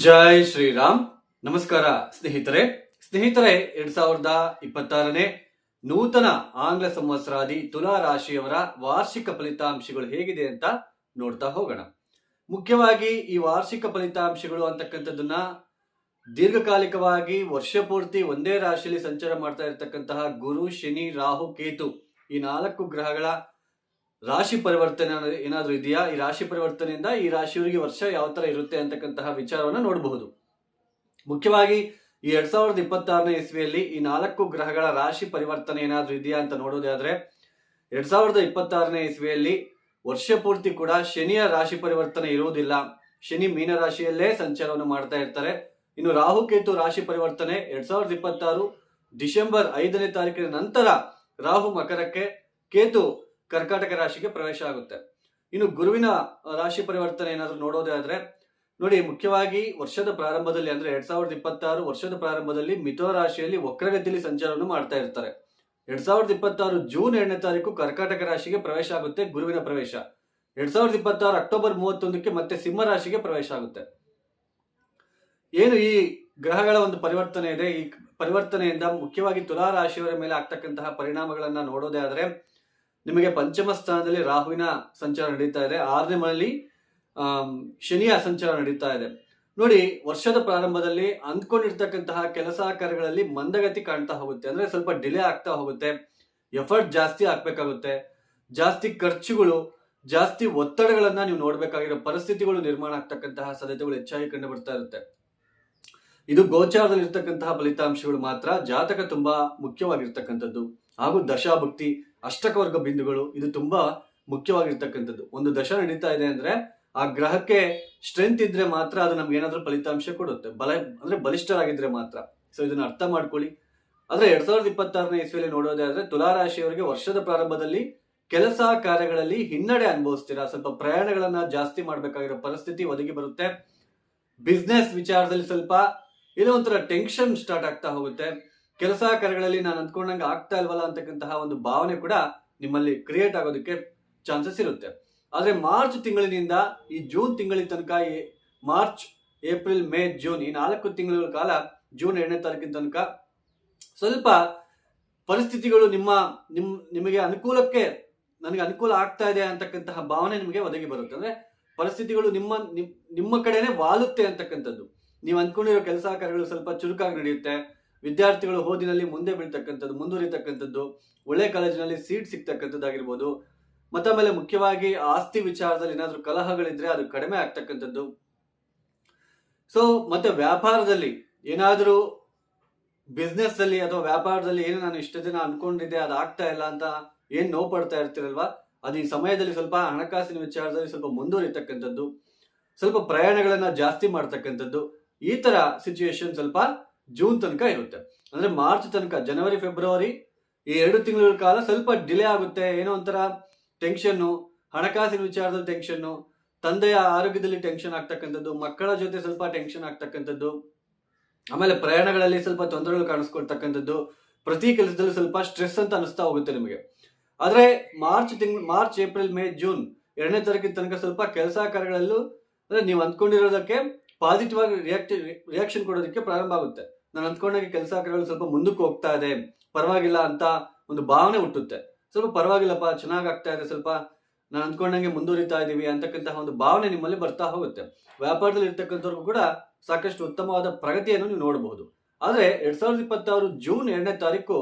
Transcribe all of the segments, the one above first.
ಜೈ ಶ್ರೀರಾಮ್. ನಮಸ್ಕಾರ ಸ್ನೇಹಿತರೆ. 2026ನೇ ನೂತನ ಆಂಗ್ಲ ಸಂವತ್ಸರಾದಿ ತುಲಾ ರಾಶಿಯವರ ವಾರ್ಷಿಕ ಫಲಿತಾಂಶಗಳು ಹೇಗಿದೆ ಅಂತ ನೋಡ್ತಾ ಹೋಗೋಣ. ಮುಖ್ಯವಾಗಿ ಈ ವಾರ್ಷಿಕ ಫಲಿತಾಂಶಗಳು ಅಂತಕ್ಕಂಥದ್ದನ್ನ ದೀರ್ಘಕಾಲಿಕವಾಗಿ ವರ್ಷ ಪೂರ್ತಿ ಒಂದೇ ರಾಶಿಯಲ್ಲಿ ಸಂಚಾರ ಮಾಡ್ತಾ ಇರತಕ್ಕಂತಹ ಗುರು, ಶನಿ, ರಾಹು, ಕೇತು ಈ 4 ಗ್ರಹಗಳ ರಾಶಿ ಪರಿವರ್ತನೆ ಏನಾದ್ರೂ ಇದೆಯಾ, ಈ ರಾಶಿ ಪರಿವರ್ತನೆಯಿಂದ ಈ ರಾಶಿಯವರಿಗೆ ವರ್ಷ ಯಾವ ತರ ಇರುತ್ತೆ ಅಂತಕ್ಕಂತಹ ವಿಚಾರವನ್ನ ನೋಡಬಹುದು. ಮುಖ್ಯವಾಗಿ ಈ 2026ನೇ ಇಸ್ವಿಯಲ್ಲಿ ಈ 4 ಗ್ರಹಗಳ ರಾಶಿ ಪರಿವರ್ತನೆ ಏನಾದ್ರೂ ಇದೆಯಾ ಅಂತ ನೋಡೋದಾದ್ರೆ 2026ನೇ ಇಸ್ವಿಯಲ್ಲಿ ವರ್ಷ ಪೂರ್ತಿ ಕೂಡ ಶನಿಯ ರಾಶಿ ಪರಿವರ್ತನೆ ಇರುವುದಿಲ್ಲ. ಶನಿ ಮೀನ ರಾಶಿಯಲ್ಲೇ ಸಂಚಾರವನ್ನು ಮಾಡ್ತಾ ಇರ್ತಾರೆ. ಇನ್ನು ರಾಹು ಕೇತು ರಾಶಿ ಪರಿವರ್ತನೆ 2026 ಡಿಸೆಂಬರ್ 5ನೇ ತಾರೀಕಿನ ನಂತರ ರಾಹು ಮಕರಕ್ಕೆ, ಕೇತು ಕರ್ಕಾಟಕ ರಾಶಿಗೆ ಪ್ರವೇಶ ಆಗುತ್ತೆ. ಇನ್ನು ಗುರುವಿನ ರಾಶಿ ಪರಿವರ್ತನೆ ಏನಾದ್ರು ನೋಡೋದಾದ್ರೆ ನೋಡಿ, ಮುಖ್ಯವಾಗಿ ವರ್ಷದ ಪ್ರಾರಂಭದಲ್ಲಿ ಅಂದ್ರೆ 2026 ವರ್ಷದ ಪ್ರಾರಂಭದಲ್ಲಿ ಮಿಥುನ ರಾಶಿಯಲ್ಲಿ ವಕ್ರಗತಿಯಲ್ಲಿ ಸಂಚಾರವನ್ನು ಮಾಡ್ತಾ ಇರ್ತಾರೆ. 2026 ಜೂನ್ 2ನೇ ತಾರೀಕು ಕರ್ಕಾಟಕ ರಾಶಿಗೆ ಪ್ರವೇಶ ಆಗುತ್ತೆ ಗುರುವಿನ ಪ್ರವೇಶ. 2026 ಅಕ್ಟೋಬರ್ 31ಕ್ಕೆ ಮತ್ತೆ ಸಿಂಹ ರಾಶಿಗೆ ಪ್ರವೇಶ ಆಗುತ್ತೆ. ಏನು ಈ ಗ್ರಹಗಳ ಒಂದು ಪರಿವರ್ತನೆ ಇದೆ, ಈ ಪರಿವರ್ತನೆಯಿಂದ ಮುಖ್ಯವಾಗಿ ತುಲಾ ರಾಶಿಯವರ ಮೇಲೆ ಆಗ್ತಕ್ಕಂತಹ ಪರಿಣಾಮಗಳನ್ನ ನೋಡೋದೇ ಆದ್ರೆ ನಿಮಗೆ ಪಂಚಮ ಸ್ಥಾನದಲ್ಲಿ ರಾಹುವಿನ ಸಂಚಾರ ನಡೀತಾ ಇದೆ. 6ನೇ ಮನೆಯಲ್ಲಿ ಶನಿಯ ಸಂಚಾರ ನಡೀತಾ ಇದೆ. ನೋಡಿ, ವರ್ಷದ ಪ್ರಾರಂಭದಲ್ಲಿ ಅಂದ್ಕೊಂಡಿರ್ತಕ್ಕಂತಹ ಕೆಲಸ ಕಾರ್ಯಗಳಲ್ಲಿ ಮಂದಗತಿ ಕಾಣ್ತಾ ಹೋಗುತ್ತೆ. ಅಂದ್ರೆ ಸ್ವಲ್ಪ ಡಿಲೇ ಆಗ್ತಾ ಹೋಗುತ್ತೆ, ಎಫರ್ಟ್ ಜಾಸ್ತಿ ಹಾಕ್ಬೇಕಾಗುತ್ತೆ, ಜಾಸ್ತಿ ಖರ್ಚುಗಳು, ಜಾಸ್ತಿ ಒತ್ತಡಗಳನ್ನ ನೀವು ನೋಡ್ಬೇಕಾಗಿರೋ ಪರಿಸ್ಥಿತಿಗಳು ನಿರ್ಮಾಣ ಆಗ್ತಕ್ಕಂತಹ ಸಾಧ್ಯತೆಗಳು ಹೆಚ್ಚಾಗಿ ಕಂಡು ಬರ್ತಾ ಇರುತ್ತೆ. ಇದು ಗೋಚಾರದಲ್ಲಿ ಇರ್ತಕ್ಕಂತಹ ಫಲಿತಾಂಶಗಳು ಮಾತ್ರ. ಜಾತಕ ತುಂಬಾ ಮುಖ್ಯವಾಗಿರ್ತಕ್ಕಂಥದ್ದು ಹಾಗೂ ದಶಾಭುಕ್ತಿ, ಅಷ್ಟಕವರ್ಗ ಬಿಂದುಗಳು ಇದು ತುಂಬಾ ಮುಖ್ಯವಾಗಿರ್ತಕ್ಕಂಥದ್ದು. ಒಂದು ದಶ ನಡೀತಾ ಇದೆ ಅಂದ್ರೆ ಆ ಗ್ರಹಕ್ಕೆ ಸ್ಟ್ರೆಂತ್ ಇದ್ರೆ ಮಾತ್ರ ಅದು ನಮ್ಗೆ ಏನಾದ್ರೂ ಫಲಿತಾಂಶ ಕೊಡುತ್ತೆ, ಅಂದ್ರೆ ಬಲಿಷ್ಠರಾಗಿದ್ರೆ ಮಾತ್ರ. ಸೊ ಇದನ್ನ ಅರ್ಥ ಮಾಡ್ಕೊಳ್ಳಿ. ಆದ್ರೆ 2026ನೇ ಇಸ್ವಿಯಲ್ಲಿ ನೋಡೋದೇ ಆದ್ರೆ ತುಲಾ ರಾಶಿಯವರಿಗೆ ವರ್ಷದ ಪ್ರಾರಂಭದಲ್ಲಿ ಕೆಲಸ ಕಾರ್ಯಗಳಲ್ಲಿ ಹಿನ್ನಡೆ ಅನುಭವಿಸ್ತೀರಾ. ಸ್ವಲ್ಪ ಪ್ರಯಾಣಗಳನ್ನ ಜಾಸ್ತಿ ಮಾಡ್ಬೇಕಾಗಿರೋ ಪರಿಸ್ಥಿತಿ ಒದಗಿ ಬರುತ್ತೆ. ಬಿಸ್ನೆಸ್ ವಿಚಾರದಲ್ಲಿ ಸ್ವಲ್ಪ ಏನೋ ಒಂಥರ ಟೆನ್ಷನ್ ಸ್ಟಾರ್ಟ್ ಆಗ್ತಾ ಹೋಗುತ್ತೆ. ಕೆಲಸ ಕಾರ್ಯಗಳಲ್ಲಿ ನಾನು ಅಂದ್ಕೊಂಡಂಗೆ ಆಗ್ತಾ ಇಲ್ವಲ್ಲ ಅಂತಕ್ಕಂತಹ ಒಂದು ಭಾವನೆ ಕೂಡ ನಿಮ್ಮಲ್ಲಿ ಕ್ರಿಯೇಟ್ ಆಗೋದಕ್ಕೆ ಚಾನ್ಸಸ್ ಇರುತ್ತೆ. ಆದ್ರೆ ಮಾರ್ಚ್ ತಿಂಗಳಿನಿಂದ ಈ ಜೂನ್ ತಿಂಗಳಿನ ತನಕ, ಈ ಮಾರ್ಚ್, ಏಪ್ರಿಲ್, ಮೇ, ಜೂನ್ ಈ 4 ತಿಂಗಳ ಕಾಲ, ಜೂನ್ 2ನೇ ತಾರೀಕಿನ ತನಕ ಸ್ವಲ್ಪ ಪರಿಸ್ಥಿತಿಗಳು ನಿಮಗೆ ಅನುಕೂಲಕ್ಕೆ, ನನಗೆ ಅನುಕೂಲ ಆಗ್ತಾ ಇದೆ ಅಂತಕ್ಕಂತಹ ಭಾವನೆ ನಿಮಗೆ ಒದಗಿ ಬರುತ್ತೆ. ಅಂದ್ರೆ ಪರಿಸ್ಥಿತಿಗಳು ನಿಮ್ಮ ಕಡೆನೆ ವಾಲುತ್ತೆ ಅಂತಕ್ಕಂಥದ್ದು. ನೀವು ಅಂದ್ಕೊಂಡಿರೋ ಕೆಲಸ ಕಾರ್ಯಗಳು ಸ್ವಲ್ಪ ಚುರುಕಾಗಿ ನಡೆಯುತ್ತೆ. ವಿದ್ಯಾರ್ಥಿಗಳು ಓದಿನಲ್ಲಿ ಮುಂದೆ ಬೀಳ್ತಕ್ಕಂಥದ್ದು, ಮುಂದುವರಿತಕ್ಕಂಥದ್ದು, ಒಳ್ಳೆ ಕಾಲೇಜಿನಲ್ಲಿ ಸೀಟ್ ಸಿಗ್ತಕ್ಕಂಥದ್ದಾಗಿರ್ಬೋದು. ಆಮೇಲೆ ಮುಖ್ಯವಾಗಿ ಆಸ್ತಿ ವಿಚಾರದಲ್ಲಿ ಏನಾದ್ರೂ ಕಲಹಗಳಿದ್ರೆ ಅದು ಕಡಿಮೆ ಆಗ್ತಕ್ಕಂಥದ್ದು. ಸೊ ಮತ್ತೆ ವ್ಯಾಪಾರದಲ್ಲಿ ಏನಾದ್ರೂ, ಬಿಸ್ನೆಸ್ ಅಲ್ಲಿ ಅಥವಾ ವ್ಯಾಪಾರದಲ್ಲಿ ಏನು ನಾನು ಇಷ್ಟ ದಿನ ಅನ್ಕೊಂಡಿದ್ದೆ ಅದು ಆಗ್ತಾ ಇಲ್ಲ ಅಂತ ಏನ್ ನೋವು ಪಡ್ತಾ ಇರ್ತೀರಲ್ವಾ, ಅದು ಈ ಸಮಯದಲ್ಲಿ ಸ್ವಲ್ಪ ಹಣಕಾಸಿನ ವಿಚಾರದಲ್ಲಿ ಸ್ವಲ್ಪ ಮುಂದುವರಿತಕ್ಕಂಥದ್ದು, ಸ್ವಲ್ಪ ಪ್ರಯಾಣಗಳನ್ನ ಜಾಸ್ತಿ ಮಾಡ್ತಕ್ಕಂಥದ್ದು, ಈ ತರ ಸಿಚುಯೇಷನ್ ಸ್ವಲ್ಪ ಜೂನ್ ತನಕ ಇರುತ್ತೆ. ಅಂದ್ರೆ ಮಾರ್ಚ್ ತನಕ, ಜನವರಿ, ಫೆಬ್ರವರಿ ಈ 2 ತಿಂಗಳ ಕಾಲ ಸ್ವಲ್ಪ ಡಿಲೇ ಆಗುತ್ತೆ. ಏನೋ ಒಂಥರ ಟೆನ್ಷನ್ನು, ಹಣಕಾಸಿನ ವಿಚಾರದಲ್ಲಿ ಟೆನ್ಷನ್ನು, ತಂದೆಯ ಆರೋಗ್ಯದಲ್ಲಿ ಟೆನ್ಷನ್ ಆಗ್ತಕ್ಕಂಥದ್ದು, ಮಕ್ಕಳ ಜೊತೆ ಸ್ವಲ್ಪ ಟೆನ್ಷನ್ ಆಗ್ತಕ್ಕಂಥದ್ದು, ಆಮೇಲೆ ಪ್ರಯಾಣಗಳಲ್ಲಿ ಸ್ವಲ್ಪ ತೊಂದರೆಗಳು ಕಾಣಿಸ್ಕೊಳ್ತಕ್ಕಂಥದ್ದು, ಪ್ರತಿ ಕೆಲಸದಲ್ಲಿ ಸ್ವಲ್ಪ ಸ್ಟ್ರೆಸ್ ಅಂತ ಅನಿಸ್ತಾ ಹೋಗುತ್ತೆ ನಿಮಗೆ. ಆದ್ರೆ ಮಾರ್ಚ್, ಏಪ್ರಿಲ್, ಮೇ, ಜೂನ್ 2ನೇ ತಾರೀಕಿನ ತನಕ ಸ್ವಲ್ಪ ಕೆಲಸ ಕಾರ್ಯಗಳಲ್ಲೂ ಅಂದ್ರೆ ನೀವು ಅಂದ್ಕೊಂಡಿರೋದಕ್ಕೆ ಪಾಸಿಟಿವ್ ಆಗಿ ರಿಯಾಕ್ಷನ್ ಕೊಡೋದಕ್ಕೆ ಪ್ರಾರಂಭ ಆಗುತ್ತೆ. ನಾನು ಅಂದ್ಕೊಂಡಾಗ ಕೆಲಸ ಕಾರ್ಯಗಳು ಸ್ವಲ್ಪ ಮುಂದಕ್ಕೆ ಹೋಗ್ತಾ ಇದೆ, ಪರವಾಗಿಲ್ಲ ಅಂತ ಒಂದು ಭಾವನೆ ಹುಟ್ಟುತ್ತೆ. ಸ್ವಲ್ಪ ಪರವಾಗಿಲ್ಲಪ್ಪ, ಚೆನ್ನಾಗಿ ಆಗ್ತಾ ಇದೆ, ಸ್ವಲ್ಪ ನಾನು ಅಂದ್ಕೊಂಡಂಗೆ ಮುಂದುವರಿತಾ ಇದೀವಿ ಅಂತಕ್ಕಂತಹ ಒಂದು ಭಾವನೆ ನಿಮ್ಮಲ್ಲಿ ಬರ್ತಾ ಹೋಗುತ್ತೆ. ವ್ಯಾಪಾರದಲ್ಲಿ ಇರ್ತಕ್ಕಂಥವ್ರಿಗೂ ಕೂಡ ಸಾಕಷ್ಟು ಉತ್ತಮವಾದ ಪ್ರಗತಿಯನ್ನು ನೀವು ನೋಡಬಹುದು. ಆದ್ರೆ 2026 ಜೂನ್ 2ನೇ ತಾರೀಕು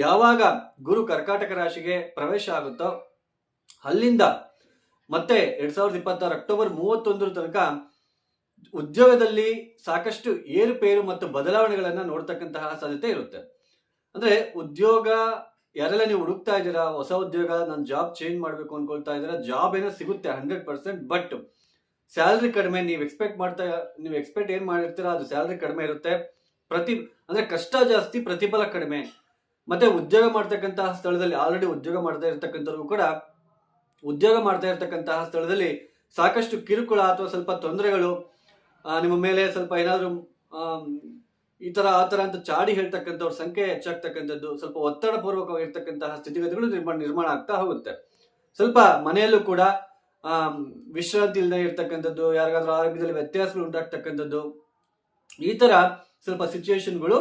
ಯಾವಾಗ ಗುರು ಕರ್ಕಾಟಕ ರಾಶಿಗೆ ಪ್ರವೇಶ ಆಗುತ್ತೋ ಅಲ್ಲಿಂದ ಮತ್ತೆ 2026 ಅಕ್ಟೋಬರ್ 31 ತನಕ ಉದ್ಯೋಗದಲ್ಲಿ ಸಾಕಷ್ಟು ಏರುಪೇರು ಮತ್ತು ಬದಲಾವಣೆಗಳನ್ನ ನೋಡ್ತಕ್ಕಂತಹ ಸಾಧ್ಯತೆ ಇರುತ್ತೆ. ಅಂದ್ರೆ ಉದ್ಯೋಗ ಯಾರೆಲ್ಲ ನೀವು ಹುಡುಕ್ತಾ ಇದ್ದೀರಾ, ಹೊಸ ಉದ್ಯೋಗ, ನಾನು ಜಾಬ್ ಚೇಂಜ್ ಮಾಡ್ಬೇಕು ಅನ್ಕೊಳ್ತಾ ಇದ್ದೀರಾ, ಜಾಬ್ ಏನೋ ಸಿಗುತ್ತೆ 100%, ಬಟ್ ಸ್ಯಾಲ್ರಿ ಕಡಿಮೆ. ನೀವು ಎಕ್ಸ್ಪೆಕ್ಟ್ ಏನ್ ಮಾಡಿರ್ತೀರಾ ಅದು ಸ್ಯಾಲ್ರಿ ಕಡಿಮೆ ಇರುತ್ತೆ. ಅಂದ್ರೆ ಕಷ್ಟ ಜಾಸ್ತಿ, ಪ್ರತಿಫಲ ಕಡಿಮೆ. ಮತ್ತೆ ಉದ್ಯೋಗ ಮಾಡ್ತಕ್ಕಂತಹ ಸ್ಥಳದಲ್ಲಿ, ಆಲ್ರೆಡಿ ಉದ್ಯೋಗ ಮಾಡ್ತಾ ಇರ್ತಕ್ಕಂಥವ್ರಿಗೂ ಕೂಡ ಉದ್ಯೋಗ ಮಾಡ್ತಾ ಇರ್ತಕ್ಕಂತಹ ಸ್ಥಳದಲ್ಲಿ ಸಾಕಷ್ಟು ಕಿರುಕುಳ ಅಥವಾ ಸ್ವಲ್ಪ ತೊಂದರೆಗಳು, ನಿಮ್ಮ ಮೇಲೆ ಸ್ವಲ್ಪ ಏನಾದ್ರು ಈ ತರ ಆ ತರ ಅಂತ ಚಾಡಿ ಹೇಳ್ತಕ್ಕಂಥವ್ರ ಸಂಖ್ಯೆ ಹೆಚ್ಚಾಗ್ತಕ್ಕಂಥದ್ದು, ಸ್ವಲ್ಪ ಒತ್ತಡ ಪೂರ್ವಕವಾಗಿರ್ತಕ್ಕಂತಹ ಸ್ಥಿತಿಗತಿಗಳು ನಿರ್ಮಾಣ ಆಗ್ತಾ ಹೋಗುತ್ತೆ. ಸ್ವಲ್ಪ ಮನೆಯಲ್ಲೂ ಕೂಡ ವಿಶ್ರಾಂತಿ ಇಲ್ಲದೆ ಇರ್ತಕ್ಕಂಥದ್ದು, ಯಾರಿಗಾದ್ರೂ ಆರೋಗ್ಯದಲ್ಲಿ ವ್ಯತ್ಯಾಸಗಳು ಉಂಟಾಗ್ತಕ್ಕಂಥದ್ದು, ಈ ತರ ಸ್ವಲ್ಪ ಸಿಚುಯೇಷನ್ಗಳು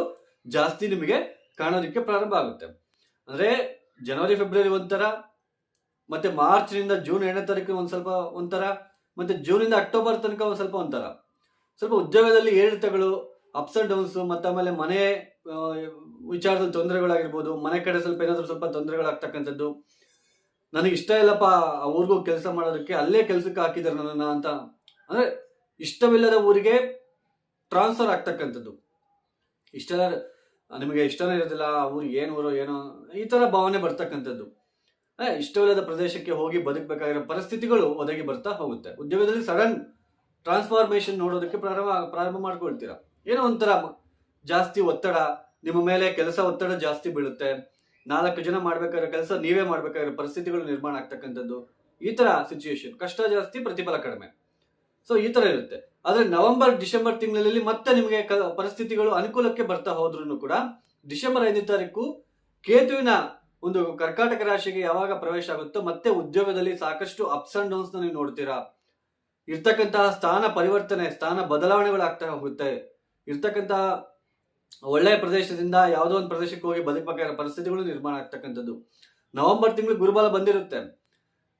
ಜಾಸ್ತಿ ನಿಮಗೆ ಕಾಣೋದಕ್ಕೆ ಪ್ರಾರಂಭ ಆಗುತ್ತೆ. ಅಂದ್ರೆ ಜನವರಿ ಫೆಬ್ರವರಿ ಒಂಥರ, ಮತ್ತೆ ಮಾರ್ಚ್ ನಿಂದ ಜೂನ್ 8ನೇ ತಾರೀಕು ಒಂದ್ ಸ್ವಲ್ಪ ಒಂಥರ, ಮತ್ತೆ ಜೂನ್ ಇಂದ ಅಕ್ಟೋಬರ್ ತನಕ ಒಂದ್ ಸ್ವಲ್ಪ ಒಂಥರ. ಸ್ವಲ್ಪ ಉದ್ಯೋಗದಲ್ಲಿ ಏರಿಳಿತಗಳು, ಅಪ್ಸ್ ಅಂಡ್ ಡೌನ್ಸ್, ಮತ್ತೆ ಆಮೇಲೆ ಮನೆ ವಿಚಾರದಲ್ಲಿ ತೊಂದರೆಗಳಾಗಿರ್ಬೋದು, ಮನೆ ಕಡೆ ಸ್ವಲ್ಪ ಏನಾದ್ರು ಸ್ವಲ್ಪ ತೊಂದರೆಗಳಾಗ್ತಕ್ಕಂಥದ್ದು. ನನಗೆ ಇಷ್ಟ ಇಲ್ಲಪ್ಪ ಆ ಊರಿಗೂ ಕೆಲಸ ಮಾಡೋದಕ್ಕೆ, ಅಲ್ಲೇ ಕೆಲ್ಸಕ್ಕೆ ಹಾಕಿದಾರೆ ನನ್ನನ್ನ ಅಂತ, ಅಂದ್ರೆ ಇಷ್ಟವಿಲ್ಲದ ಊರಿಗೆ ಟ್ರಾನ್ಸ್ಫರ್ ಆಗ್ತಕ್ಕಂಥದ್ದು. ಇಷ್ಟ ನಿಮಗೆ ಇಷ್ಟನೇ ಇರೋದಿಲ್ಲ, ಆ ಊರು ಏನು ಊರು ಏನೋ, ಈ ತರ ಭಾವನೆ ಬರ್ತಕ್ಕಂಥದ್ದು. ಇಷ್ಟವಿಲ್ಲದ ಪ್ರದೇಶಕ್ಕೆ ಹೋಗಿ ಬದುಕಬೇಕಾಗಿರೋ ಪರಿಸ್ಥಿತಿಗಳು ಒದಗಿ ಬರ್ತಾ ಹೋಗುತ್ತೆ. ಉದ್ಯೋಗದಲ್ಲಿ ಸಡನ್ ಟ್ರಾನ್ಸ್ಫಾರ್ಮೇಶನ್ ನೋಡೋದಕ್ಕೆ ಪ್ರಾರಂಭ ಮಾಡ್ಕೊಳ್ತೀರಾ. ಏನೋ ಒಂಥರ ಜಾಸ್ತಿ ಒತ್ತಡ, ನಿಮ್ಮ ಮೇಲೆ ಕೆಲಸ ಒತ್ತಡ ಜಾಸ್ತಿ ಬೀಳುತ್ತೆ. 4 ಜನ ಮಾಡ್ಬೇಕಾಗಿರೋ ಕೆಲಸ ನೀವೇ ಮಾಡ್ಬೇಕಾಗಿರೋ ಪರಿಸ್ಥಿತಿಗಳು ನಿರ್ಮಾಣ ಆಗ್ತಕ್ಕಂಥದ್ದು. ಈ ತರ ಸಿಚುಯೇಷನ್, ಕಷ್ಟ ಜಾಸ್ತಿ, ಪ್ರತಿಫಲ ಕಡಿಮೆ. ಸೊ ಈ ತರ ಇರುತ್ತೆ. ಆದ್ರೆ ನವೆಂಬರ್ ಡಿಸೆಂಬರ್ ತಿಂಗಳಲ್ಲಿ ಮತ್ತೆ ನಿಮಗೆ ಪರಿಸ್ಥಿತಿಗಳು ಅನುಕೂಲಕ್ಕೆ ಬರ್ತಾ ಹೋದ್ರೂ ಕೂಡ, ಡಿಸೆಂಬರ್ 5ನೇ ತಾರೀಕು ಕೇತುವಿನ ಒಂದು ಕರ್ಕಾಟಕ ರಾಶಿಗೆ ಯಾವಾಗ ಪ್ರವೇಶ ಆಗುತ್ತೋ, ಮತ್ತೆ ಉದ್ಯೋಗದಲ್ಲಿ ಸಾಕಷ್ಟು ಅಪ್ಸ್ ಅಂಡ್ ಡೌನ್ಸ್ ನೀವು ನೋಡ್ತೀರಾ. ಇರ್ತಕ್ಕಂತಹ ಸ್ಥಾನ ಪರಿವರ್ತನೆ, ಸ್ಥಾನ ಬದಲಾವಣೆಗಳಾಗ್ತಾ ಹೋಗುತ್ತೆ. ಇರ್ತಕ್ಕಂತಹ ಒಳ್ಳೆಯ ಪ್ರದೇಶದಿಂದ ಯಾವುದೋ ಒಂದು ಪ್ರದೇಶಕ್ಕೆ ಹೋಗಿ ಬದುಕಬೇಕಾಗಿರೋ ಪರಿಸ್ಥಿತಿಗಳು ನಿರ್ಮಾಣ ಆಗ್ತಕ್ಕಂಥದ್ದು. ನವೆಂಬರ್ ತಿಂಗಳು ಗುರುಬಲ ಬಂದಿರುತ್ತೆ.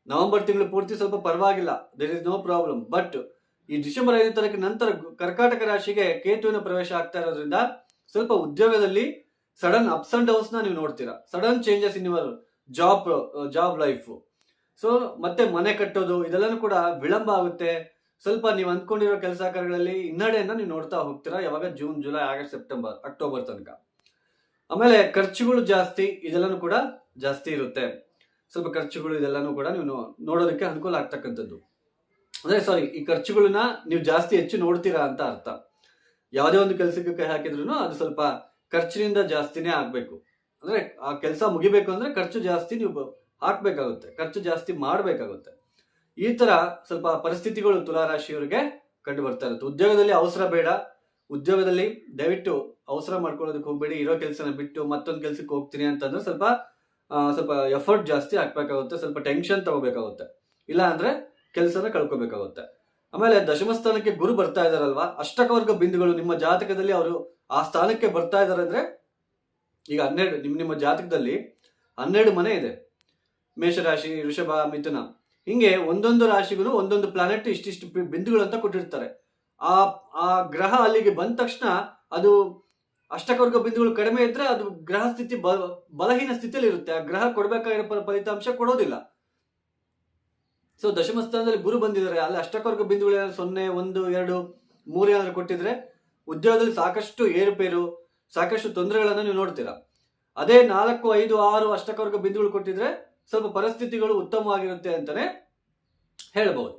ನವೆಂಬರ್ ತಿಂಗಳು ಪೂರ್ತಿ ಸ್ವಲ್ಪ ಪರವಾಗಿಲ್ಲ, there is no problem. But ಈ ಡಿಸೆಂಬರ್ 5ನೇ ತಾರೀಕು ನಂತರ ಕರ್ಕಾಟಕ ರಾಶಿಗೆ ಕೇತುವಿನ ಪ್ರವೇಶ ಆಗ್ತಾ ಇರೋದ್ರಿಂದ ಸ್ವಲ್ಪ ಉದ್ಯೋಗದಲ್ಲಿ ಸಡನ್ ಅಪ್ಸ್ ಅಂಡ್ ಡೌನ್ಸ್ ನೀವು ನೋಡ್ತೀರಾ. Sudden changes in your job life. So ಮತ್ತೆ ಮನೆ ಕಟ್ಟೋದು ಇದೆಲ್ಲನೂ ಕೂಡ ವಿಳಂಬ ಆಗುತ್ತೆ. ಸ್ವಲ್ಪ ನೀವು ಅಂದ್ಕೊಂಡಿರೋ ಕೆಲಸ ಕಾರ್ಯಗಳಲ್ಲಿ ಹಿನ್ನಡೆಯನ್ನ ನೀವು ನೋಡ್ತಾ ಹೋಗ್ತೀರಾ. ಯಾವಾಗ? June, July, August, September, October ತನಕ. ಆಮೇಲೆ ಖರ್ಚುಗಳು ಜಾಸ್ತಿ, ಇದೆಲ್ಲನೂ ಕೂಡ ಜಾಸ್ತಿ ಇರುತ್ತೆ. ಸ್ವಲ್ಪ ಖರ್ಚುಗಳು ಇದೆಲ್ಲನೂ ಕೂಡ ನೀವು ನೋಡೋದಕ್ಕೆ ಅನುಕೂಲ ಆಗ್ತಕ್ಕಂಥದ್ದು. ಅಂದ್ರೆ ಸಾರಿ, ಈ ಖರ್ಚುಗಳನ್ನ ನೀವು ಜಾಸ್ತಿ ಹೆಚ್ಚು ನೋಡ್ತೀರಾ ಅಂತ ಅರ್ಥ. ಯಾವುದೇ ಒಂದು ಕೆಲಸಕ್ಕೆ ಕೈ ಹಾಕಿದ್ರು ಅದು ಸ್ವಲ್ಪ ಖರ್ಚಿನಿಂದ ಜಾಸ್ತಿನೇ ಆಗ್ಬೇಕು. ಅಂದ್ರೆ ಆ ಕೆಲಸ ಮುಗಿಬೇಕು ಅಂದ್ರೆ ಖರ್ಚು ಜಾಸ್ತಿ ನೀವು ಹಾಕ್ಬೇಕಾಗುತ್ತೆ, ಖರ್ಚು ಜಾಸ್ತಿ ಮಾಡ್ಬೇಕಾಗುತ್ತೆ. ಈ ತರ ಸ್ವಲ್ಪ ಪರಿಸ್ಥಿತಿಗಳು ತುಲಾರಾಶಿಯವರಿಗೆ ಕಂಡು ಬರ್ತಾ ಇರುತ್ತೆ. ಉದ್ಯೋಗದಲ್ಲಿ ಅವಸರ ಬೇಡ. ಉದ್ಯೋಗದಲ್ಲಿ ದಯವಿಟ್ಟು ಅವಸರ ಮಾಡ್ಕೊಳ್ಳೋದಕ್ಕೆ ಹೋಗ್ಬೇಡಿ. ಇರೋ ಕೆಲಸನ ಬಿಟ್ಟು ಮತ್ತೊಂದು ಕೆಲಸಕ್ಕೆ ಹೋಗ್ತೀನಿ ಅಂತಂದ್ರೆ ಸ್ವಲ್ಪ ಎಫರ್ಟ್ ಜಾಸ್ತಿ ಹಾಕ್ಬೇಕಾಗುತ್ತೆ, ಸ್ವಲ್ಪ ಟೆನ್ಷನ್ ತಗೋಬೇಕಾಗುತ್ತೆ. ಇಲ್ಲ ಅಂದ್ರೆ ಕೆಲಸನ ಕಳ್ಕೋಬೇಕಾಗುತ್ತೆ. ಆಮೇಲೆ ದಶಮ ಸ್ಥಾನಕ್ಕೆ ಗುರು ಬರ್ತಾ ಇದಾರಲ್ವಾ, ಅಷ್ಟಕವರ್ಗ ಬಿಂದುಗಳು ನಿಮ್ಮ ಜಾತಕದಲ್ಲಿ ಅವರು ಆ ಸ್ಥಾನಕ್ಕೆ ಬರ್ತಾ ಇದಾರೆ ಅಂದ್ರೆ, ಈಗ 12 ನಿಮ್ಮ ಜಾತಕದಲ್ಲಿ 12 ಮನೆ ಇದೆ. ಮೇಷರಾಶಿ, ವೃಷಭ, ಮಿಥುನ, ಹಿಂಗೆ ಒಂದೊಂದು ರಾಶಿಗೂ ಒಂದೊಂದು ಪ್ಲಾನೆಟ್ ಇಷ್ಟಿಷ್ಟು ಬಿಂದುಗಳು ಅಂತ ಕೊಟ್ಟಿರ್ತಾರೆ. ಆ ಗ್ರಹ ಅಲ್ಲಿಗೆ ಬಂದ ತಕ್ಷಣ ಅದು ಅಷ್ಟಕವರ್ಗ ಬಿಂದುಗಳು ಕಡಿಮೆ ಇದ್ರೆ ಅದು ಗ್ರಹ ಸ್ಥಿತಿ ಬಲಹೀನ ಸ್ಥಿತಿಯಲ್ಲಿ ಇರುತ್ತೆ. ಆ ಗ್ರಹ ಕೊಡ್ಬೇಕಾಗಿರೋ ಫಲಿತಾಂಶ ಕೊಡೋದಿಲ್ಲ. ಸೊ ದಶಮ ಸ್ಥಾನದಲ್ಲಿ ಗುರು ಬಂದಿದ್ದಾರೆ, ಅಲ್ಲಿ ಅಷ್ಟಕವರ್ಗ ಬಿಂದುಗಳು 0, 1, 2, 3 ಏನಾದ್ರು ಕೊಟ್ಟಿದ್ರೆ ಉದ್ಯೋಗದಲ್ಲಿ ಸಾಕಷ್ಟು ಏರುಪೇರು, ಸಾಕಷ್ಟು ತೊಂದರೆಗಳನ್ನು ನೀವು ನೋಡ್ತೀರಾ. ಅದೇ 4, 5, 6 ಅಷ್ಟಕವರ್ಗ ಬಿಂದುಗಳು ಕೊಟ್ಟಿದ್ರೆ ಸ್ವಲ್ಪ ಪರಿಸ್ಥಿತಿಗಳು ಉತ್ತಮವಾಗಿರುತ್ತೆ ಅಂತಾನೆ ಹೇಳಬಹುದು.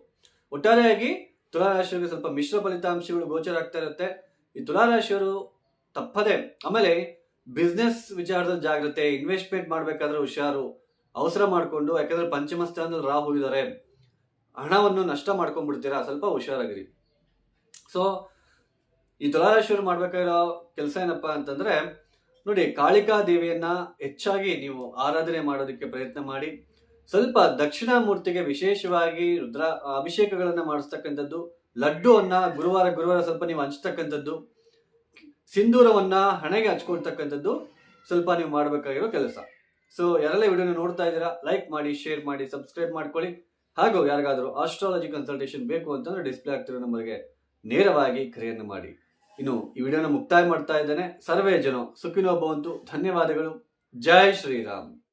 ಒಟ್ಟಾರೆಯಾಗಿ ತುಲಾರಾಶಿಯವರಿಗೆ ಸ್ವಲ್ಪ ಮಿಶ್ರ ಫಲಿತಾಂಶಗಳು ಗೋಚರ ಆಗ್ತಾ ಇರುತ್ತೆ. ಈ ತುಲಾರಾಶಿಯವರು ತಪ್ಪದೆ, ಆಮೇಲೆ ಬಿಸ್ನೆಸ್ ವಿಚಾರದಲ್ಲಿ ಜಾಗ್ರತೆ, ಇನ್ವೆಸ್ಟ್ಮೆಂಟ್ ಮಾಡ್ಬೇಕಾದ್ರೆ ಹುಷಾರು, ಅವಸರ ಮಾಡ್ಕೊಂಡು, ಯಾಕಂದ್ರೆ ಪಂಚಮ ಸ್ಥಾನದಲ್ಲಿ ರಾಹು ಇದ್ದಾರೆ, ಹಣವನ್ನು ನಷ್ಟ ಮಾಡ್ಕೊಂಡ್ಬಿಡ್ತೀರಾ, ಸ್ವಲ್ಪ ಹುಷಾರಾಗಿರಿ. ಸೊ ಈ ತುಲಾರಾಶಿಯವರು ಮಾಡ್ಬೇಕಾಗಿರೋ ಕೆಲಸ ಏನಪ್ಪಾ ಅಂತಂದ್ರೆ, ನೋಡಿ, ಕಾಳಿಕಾ ದೇವಿಯನ್ನ ಹೆಚ್ಚಾಗಿ ನೀವು ಆರಾಧನೆ ಮಾಡೋದಕ್ಕೆ ಪ್ರಯತ್ನ ಮಾಡಿ. ಸ್ವಲ್ಪ ದಕ್ಷಿಣಾಮೂರ್ತಿಗೆ ವಿಶೇಷವಾಗಿ ರುದ್ರ ಅಭಿಷೇಕಗಳನ್ನ ಮಾಡಿಸ್ತಕ್ಕಂಥದ್ದು, ಲಡ್ಡುವನ್ನ ಗುರುವಾರ ಸ್ವಲ್ಪ ನೀವು ಹಂಚ್ತಕ್ಕಂಥದ್ದು, ಸಿಂಧೂರವನ್ನ ಹಣೆಗೆ ಹಚ್ಕೊಳ್ತಕ್ಕಂಥದ್ದು ಸ್ವಲ್ಪ ನೀವು ಮಾಡಬೇಕಾಗಿರೋ ಕೆಲಸ. ಸೊ ಯಾರೆಲ್ಲ ವಿಡಿಯೋನ ನೋಡ್ತಾ ಇದ್ದೀರಾ, ಲೈಕ್ ಮಾಡಿ, ಶೇರ್ ಮಾಡಿ, ಸಬ್ಸ್ಕ್ರೈಬ್ ಮಾಡ್ಕೊಳ್ಳಿ. ಹಾಗೂ ಯಾರಿಗಾದ್ರೂ ಆಸ್ಟ್ರಾಲಜಿ ಕನ್ಸಲ್ಟೇಷನ್ ಬೇಕು ಅಂತಂದ್ರೆ ಡಿಸ್ಪ್ಲೇ ಆಗ್ತಿರೋ ನಂಬರ್ಗೆ ನೇರವಾಗಿ ಕರೆಯನ್ನು ಮಾಡಿ. ಇನ್ನು ಈ ವಿಡಿಯೋನ ಮುಕ್ತಾಯ ಮಾಡ್ತಾ ಇದ್ದೇನೆ. ಸರ್ವೇ ಜನ ಸುಖಿನೋ ಭವಂತು. ಧನ್ಯವಾದಗಳು. ಜೈ ಶ್ರೀರಾಮ್.